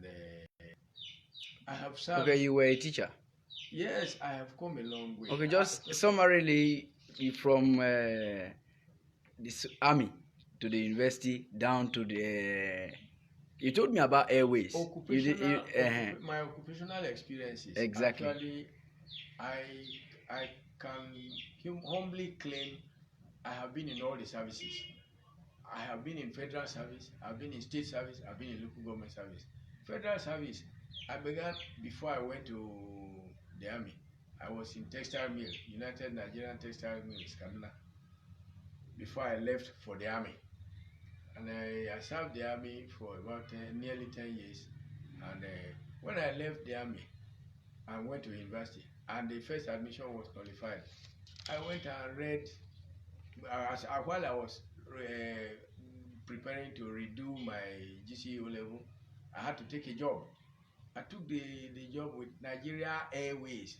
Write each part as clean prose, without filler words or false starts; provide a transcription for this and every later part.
and I have served. Okay, you were a teacher. Yes, I have come a long way. Okay, just summarily from this army to the university down to the. You told me about airways. My occupational experiences. Exactly. Actually, I can humbly claim I have been in all the services. I have been in federal service, I've been in state service, I've been in local government service. Federal service, I began before I went to the army. I was in textile mill, United Nigerian Textile Mills, Kaduna, before I left for the army. And I served the army for about nearly 10 years. And when I left the army, I went to university, and the first admission was qualified. I went and read, while I was preparing to redo my GCE level, I had to take a job. I took the job with Nigeria Airways.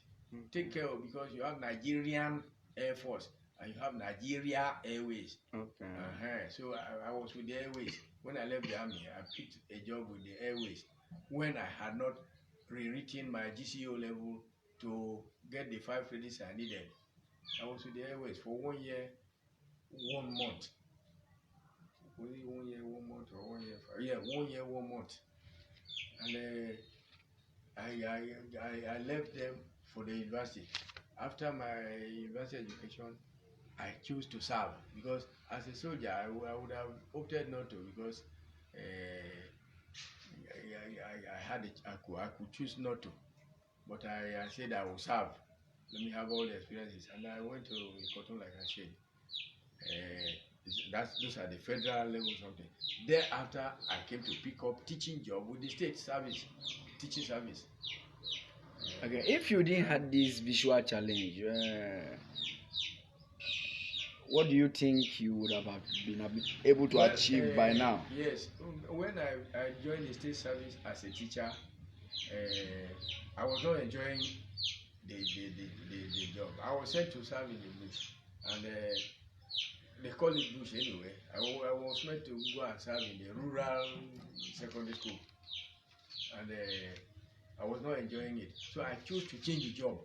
Take care of, because you have Nigerian Air Force and you have Nigeria Airways. Okay. So I was with the Airways. When I left the army, I picked a job with the Airways when I had not rewritten my GCE level to get the 5 credits I needed. I was with the Airways for 1 year, 1 month. Was it 1 year, 1 month, or 1 year? Yeah, 1 year, 1 month. And I left them for the university. After my university education, I chose to serve, because as a soldier, I would have opted not to, because I could choose not to. But I said I will serve. Let me have all the experiences. And I went to Cotton, like I said. Those are the federal level something. Thereafter, I came to pick up teaching job with the state service, teaching service. Okay, if you didn't have this visual challenge, what do you think you would have been able to achieve by now? Yes, when I joined the state service as a teacher, I was not enjoying the job. I was sent to serve in the bush, and they call it bush anyway. I was meant to go and serve in the rural secondary school, and I was not enjoying it. So I chose to change the job.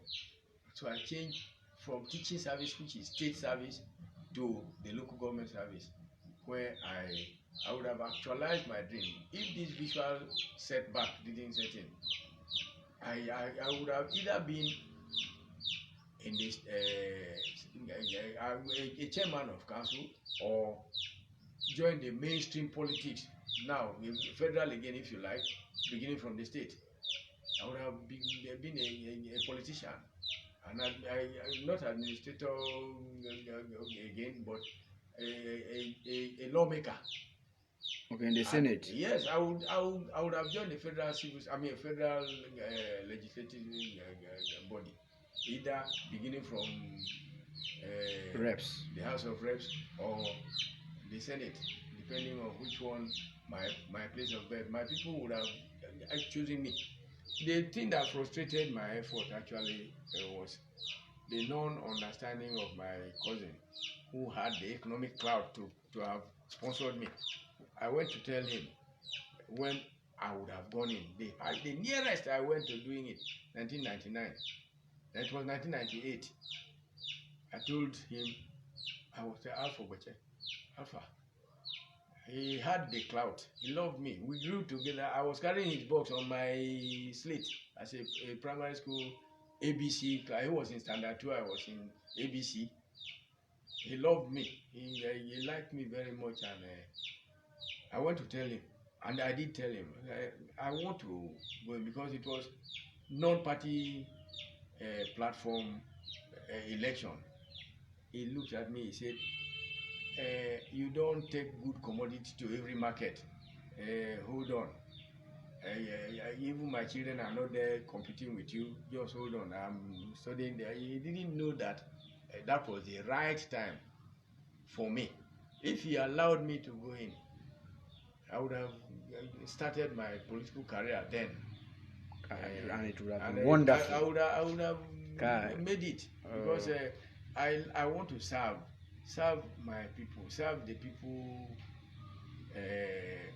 So I changed from teaching service, which is state service, to the local government service, where I would have actualized my dream. If this visual setback didn't set in, I would have either been in this a chairman of council, or join the mainstream politics. Now, federal again, if you like, beginning from the state. I would have been a politician, and I not administrator again, but a lawmaker. Okay, in the Senate. Yes, I would have joined the federal federal legislative body, either beginning from Reps, the House of Reps, or the Senate, depending on which one my place of birth. My people would have chosen me. The thing that frustrated my effort actually was the non-understanding of my cousin, who had the economic clout to have sponsored me. I went to tell him when I would have gone in. The nearest I went to doing it, 1999. That was 1998. I told him, I was Alpha. He had the clout. He loved me. We grew together. I was carrying his box on my slate as a primary school ABC. He was in standard 2. I was in ABC. He loved me. He liked me very much, and I went to tell him, and I did tell him I want to go in, because it was non-party platform election. He looked at me. He said, you don't take good commodity to every market. Hold on. Even my children are not there competing with you. Just hold on. I'm studying there. He didn't know that that was the right time for me. If he allowed me to go in, I would have started my political career then. And it would have been wonderful. I would have made it, because I want to serve my people, serve the people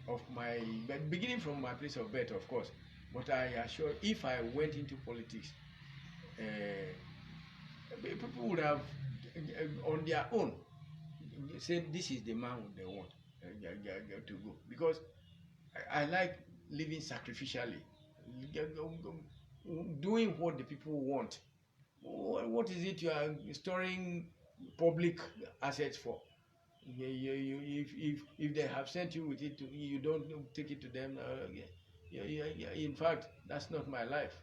of my, but beginning from my place of birth, of course. But I assure, if I went into politics, people would have on their own said this is the man they want to go, because I like living sacrificially, doing what the people want. What is it you are storing public assets for? If they have sent you with it, you don't take it to them. In fact, that's not my life.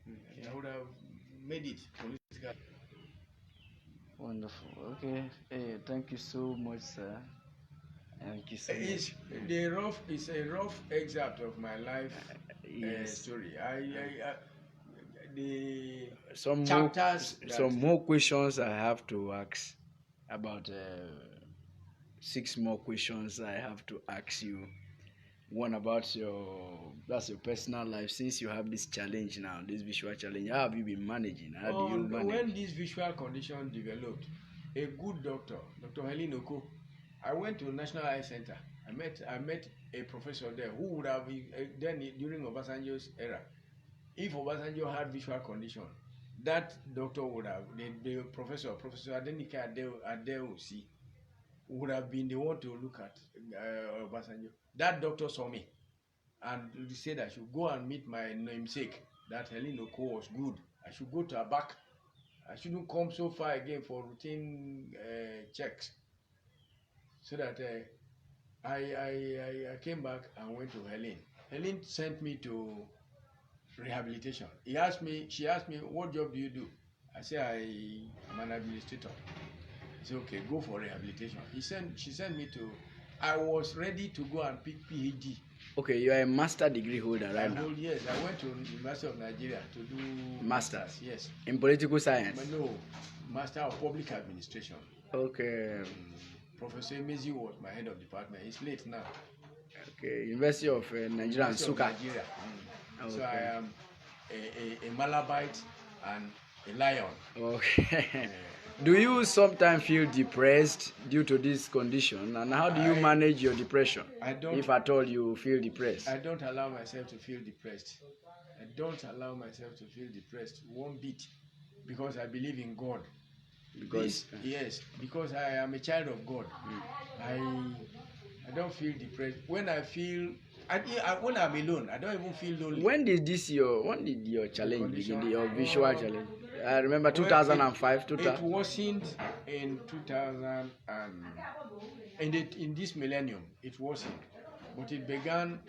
I would have made it political. Wonderful. Okay. Hey, thank you so much, sir. Thank you so It's much. it's a rough excerpt of my life Yes. story. The Some chapters some more questions I have to ask about 6 more questions I have to ask you. One about your personal life. Since you have this challenge now, this visual challenge, how have you been managing? How do you manage? When this visual condition developed, a good doctor, Dr. Helen Oko, I went to National Eye Center. I met a professor there who would have then during Obasanjo's era. If Obasanjo had visual condition, that doctor would have the Professor Adenike Adeosi would have been the one to look at Obasanjo. That doctor saw me and he said I should go and meet my namesake, that Helen Oko was good. I should go to her back. I shouldn't come so far again for routine checks. So that I came back and went to Helen. Helen sent me to rehabilitation. She asked me, what job do you do? I said, I'm an administrator. He said, okay, go for rehabilitation. She sent me to, I was ready to go and pick PhD. Okay, you are a master degree holder right now. Yes, I went to the University of Nigeria to do Masters. Yes. In political science. But no, Master of Public Administration. Okay. Professor Emezi was my head of department. He's late now. Okay, University of Nigeria and Suka. Nigeria. Okay. So I am a Malabite and a lion. Okay. Do you sometimes feel depressed due to this condition, and how do you manage your depression? I don't. If at all you feel depressed. I don't allow myself to feel depressed. I don't allow myself to feel depressed one bit, because I believe in God. Because yes, because I am a child of God. I don't feel depressed. When I feel, when I'm alone, I don't even feel lonely. When did your challenge begin? Your visual challenge? I remember 2005. It wasn't in 2000 and in this millennium. It wasn't, but it began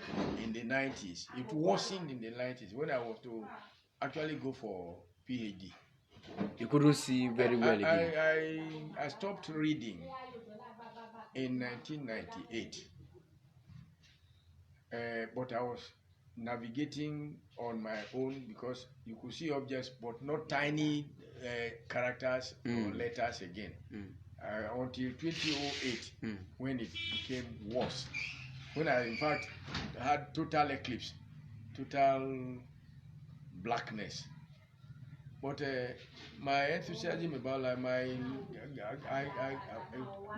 in the 90s. It wasn't in the 90s when I was to actually go for PhD. You couldn't see very well again. I stopped reading in 1998, but I was navigating on my own, because you could see objects but not tiny characters or letters again, until 2008 when it became worse, when I in fact had total eclipse, total blackness. But my enthusiasm about life,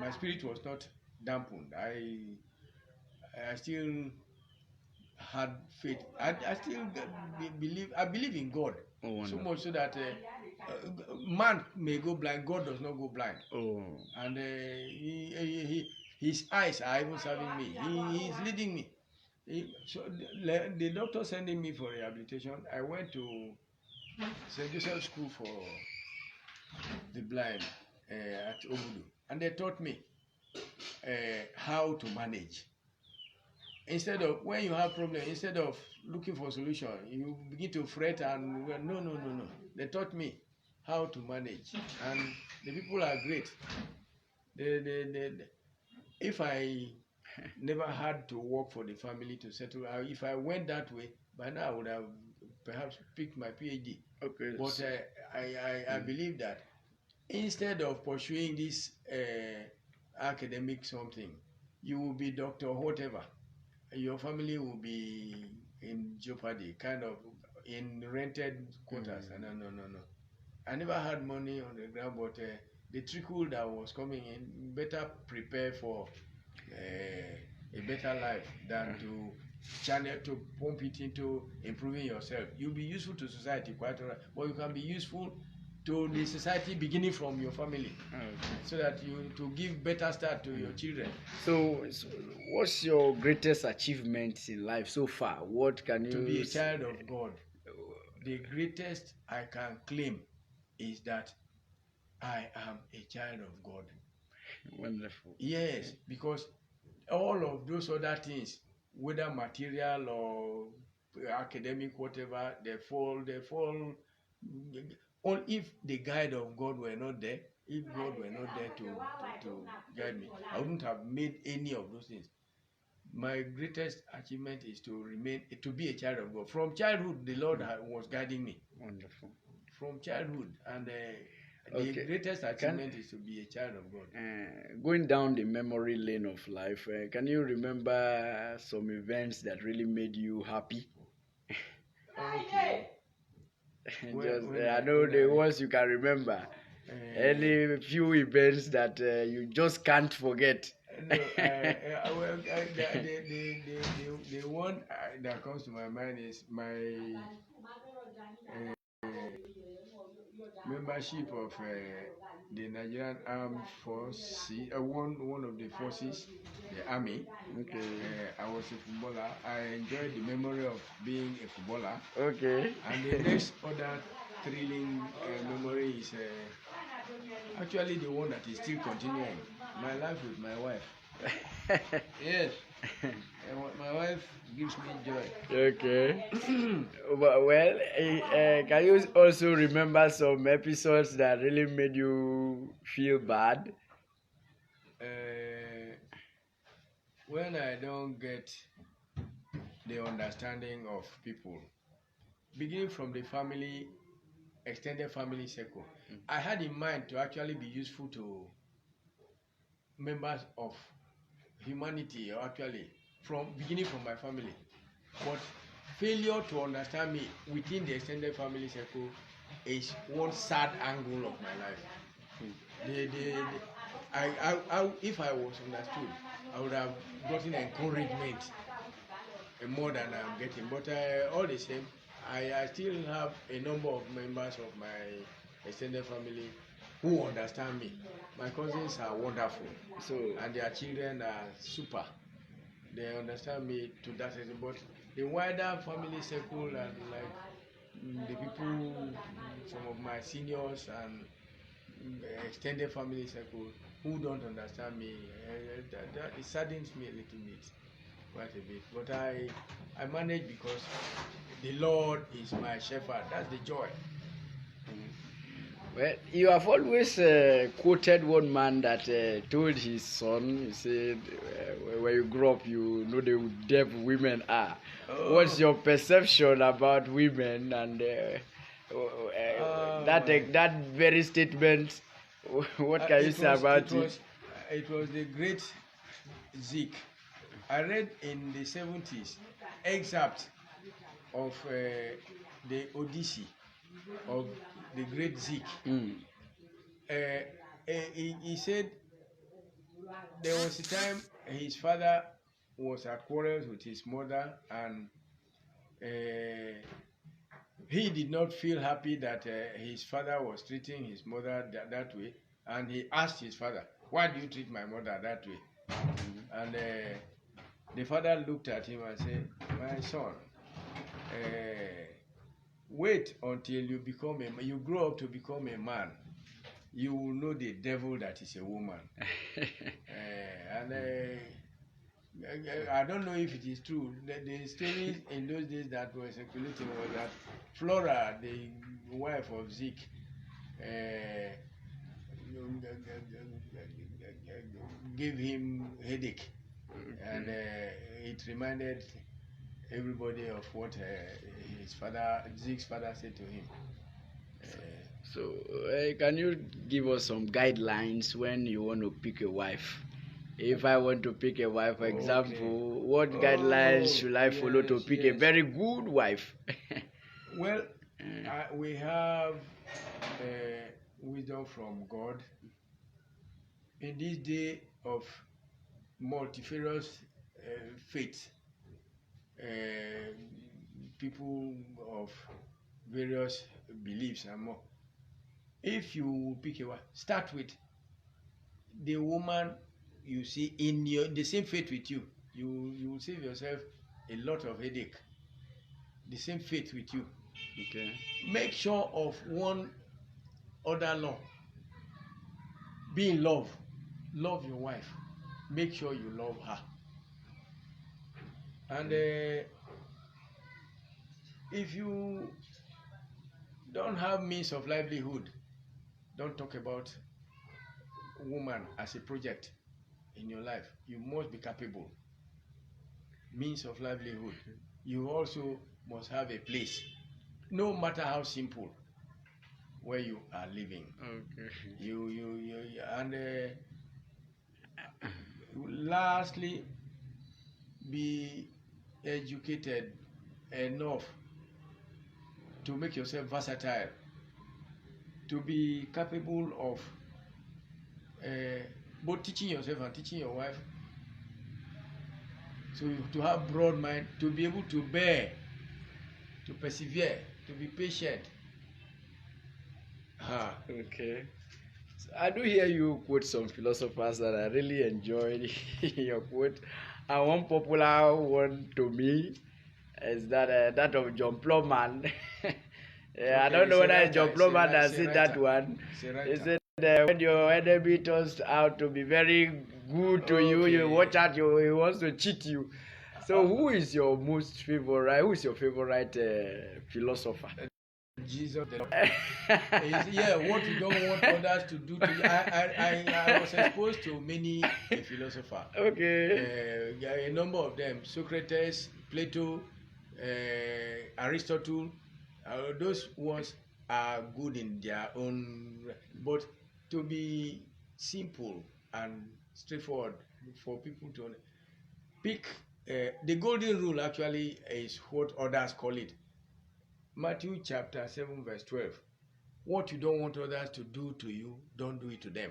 my spirit was not dampened. I still had faith. I still believe. I believe in God. So much so that man may go blind, God does not go blind. And his eyes are even serving me. He is leading me. So the doctor sending me for rehabilitation. I went to St. Joseph's School for the Blind at Obudu, and they taught me how to manage. Instead of, when you have problem, instead of looking for solution, you begin to fret and no. They taught me how to manage, and the people are great. If I never had to work for the family to settle, if I went that way, by now I would have perhaps picked my PhD. Okay. But I believe that instead of pursuing this academic something, you will be doctor whatever. Your family will be in jeopardy, kind of in rented quarters. No. I never had money on the ground, but the trickle that was coming in, better prepare for a better life than to channel to pump it into improving yourself. You'll be useful to society quite all right, but you can be useful to the society beginning from your family, so that you to give better start to your children. So, what's your greatest achievement in life so far? What can you To be a child of God. The greatest I can claim is that I am a child of God. Wonderful. Yes, because all of those other things, whether material or academic, whatever, they fall. Or if the guide of God were not there, if God were not there to guide me, I wouldn't have made any of those things. My greatest achievement is to be a child of God. From childhood, the Lord was guiding me. Wonderful. From childhood, and Okay. the greatest achievement is to be a child of God. Going down the memory lane of life, can you remember some events that really made you happy? Okay. I know the ones you can remember. Any few events that you just can't forget. No, the one that comes to my mind is my membership of the Nigerian Armed Forces, one of the forces, the army. Okay. I was a footballer. I enjoyed the memory of being a footballer. Okay. And the next other thrilling memory is actually the one that is still continuing. My life with my wife. Yes. My wife gives me joy. Okay. Well, can you also remember some episodes that really made you feel bad? When I don't get the understanding of people, beginning from the family, extended family circle, I had in mind to actually be useful to members of humanity, or actually beginning from my family, but failure to understand me within the extended family circle is one sad angle of my life. If I was understood, I would have gotten encouragement more than I'm getting. But all the same, I still have a number of members of my extended family who understand me. My cousins are wonderful, and their children are super. They understand me to that extent. But the wider family circle and the people, some of my seniors and extended family circle who don't understand me, that it saddens me a little bit, quite a bit. But I manage because the Lord is my shepherd. That's the joy. Well, you have always quoted one man that told his son, he said, when you grow up, you know the devil women are. What's your perception about women and that very statement? What can you say about it? It was the great Zeke. I read in the 70s excerpt of the Odyssey of the great Zeke. He said there was a time his father was at quarrels with his mother, and he did not feel happy that his father was treating his mother that way, and he asked his father, "Why do you treat my mother that way?" And the father looked at him and said, "My son, wait until you grow up to become a man. You will know the devil that is a woman." I don't know if it is true. The stories in those days that were circulating was that Flora, the wife of Zeke, gave him headache, and it reminded everybody of what Zeke's father said to him. So, can you give us some guidelines when you want to pick a wife? If I want to pick a wife, for example, what guidelines should I follow to pick a very good wife? Well, we have wisdom from God. In this day of multifarious faith, people of various beliefs and more. If you pick a wife, start with the woman you see in the same faith with you. You will save yourself a lot of headache. The same faith with you. Okay. Make sure of one other law. Be in love. Love your wife. Make sure you love her. And if you don't have means of livelihood, don't talk about woman as a project in your life. You must be capable. Means of livelihood. You also must have a place, no matter how simple, where you are living. Okay. And lastly, be educated enough to make yourself versatile, to be capable of both teaching yourself and teaching your wife. So to have broad mind, to be able to bear, to persevere, to be patient. Okay. So I do hear you quote some philosophers that I really enjoyed your quote. And one popular one to me is that of John Plowman. I don't know whether John Plowman has seen that one. He said when your enemy turns out to be very good to you, you watch out, he wants to cheat you. So who is your most favorite? Who is your favorite philosopher? Jesus, the Lord. Yeah, what you don't want others to do to you. I was exposed to many philosophers. Okay. A number of them: Socrates, Plato, Aristotle. Those ones are good in their own, but to be simple and straightforward for people to pick. The golden rule actually is what others call it. Matthew chapter 7 verse 12. What you don't want others to do to you, don't do it to them.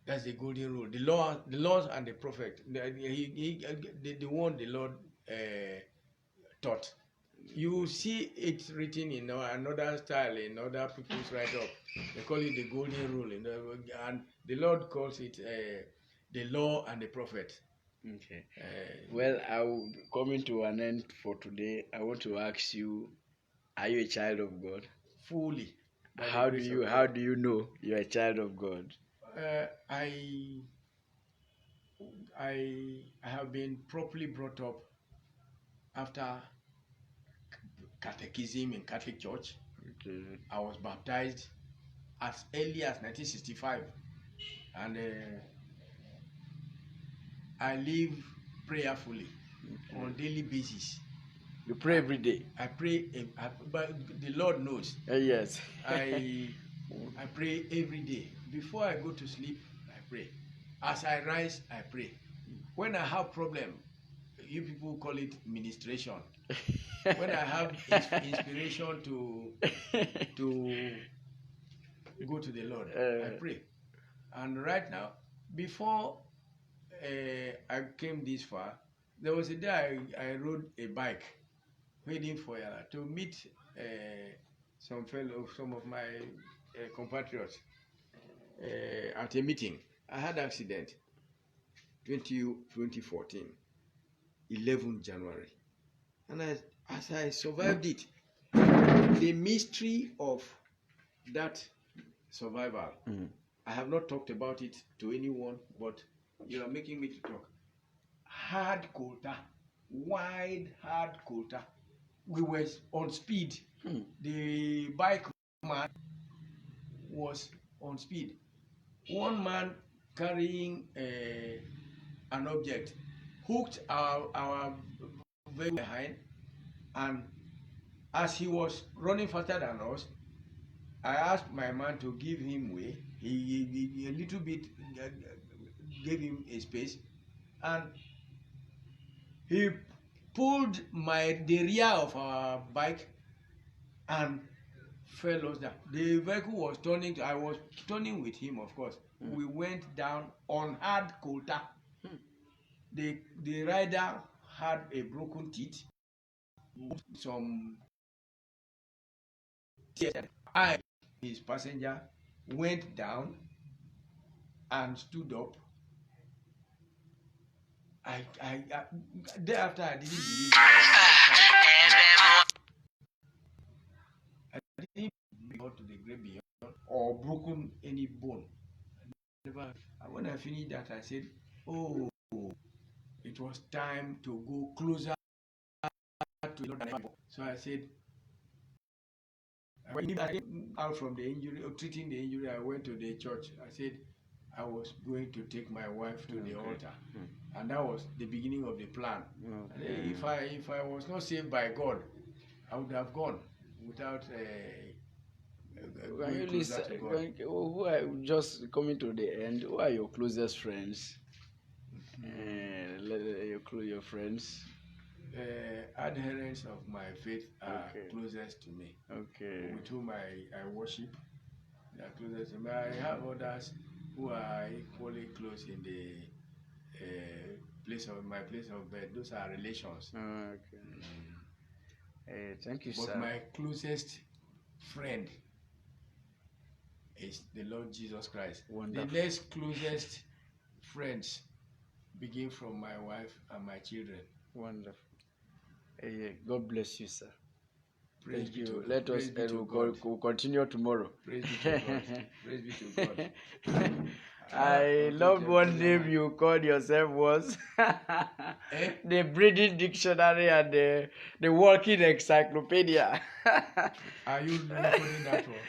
That's the golden rule. The laws and the prophet, the one the Lord taught. You see it written in another style, in other people's write-up. They call it the golden rule, and the Lord calls it the law and the prophet. Okay. Well, I'm coming to an end for today. I want to ask you: are you a child of God? Fully. How do you know you're a child of God? I have been properly brought up after catechism in Catholic Church. Okay. I was baptized as early as 1965, and I live prayerfully on daily basis. You pray every day? I pray, but the Lord knows. Yes. I pray every day. Before I go to sleep, I pray. As I rise, I pray. When I have problem, you people call it ministration. When I have inspiration to go to the Lord, I pray. And right now, before I came this far, there was a day I rode a bike waiting for to meet some of my compatriots at a meeting. I had an accident 2014, 11 January. And as I survived it, the mystery of that survival, I have not talked about it to anyone, but you are making me to talk. Hard quota, wide hard quota. We were on speed. The bike man was on speed. One man carrying an object hooked our vehicle behind, and as he was running faster than us, I asked my man to give him way. He a little bit gave him a space, and he pulled the rear of our bike and fell us down. The vehicle was turning. I was turning with him, of course. We went down on hard quota. the rider had a broken teeth, some tears. His passenger went down and stood up. Thereafter I didn't believe I didn't go to the grave beyond or broken any bone. Never. And when I finished that, I said, "Oh, it was time to go closer to the Lord." So I said, when I came out from the injury, or treating the injury, I went to the church. I said I was going to take my wife to the altar, and that was the beginning of the plan. If I was not saved by God, I would have gone without Can you going closer to God. who are just coming to the end? Who are your closest friends? Your friends. Adherents of my faith are Okay. closest to me. Okay. With whom I worship, they are closest to me. I have others who are equally close in the my place of birth. Those are relations. Okay. Thank you, But sir. my closest friend is the Lord Jesus Christ. Wonderful. The next closest friends begin from my wife and my children. Wonderful. God bless you, sir. Praise Thank be you. to, Let us praise be to God. we'll continue tomorrow. Praise be to God. Praise be to God. I love one name you called yourself was the British Dictionary and the Walking Encyclopedia. Are you recording that one?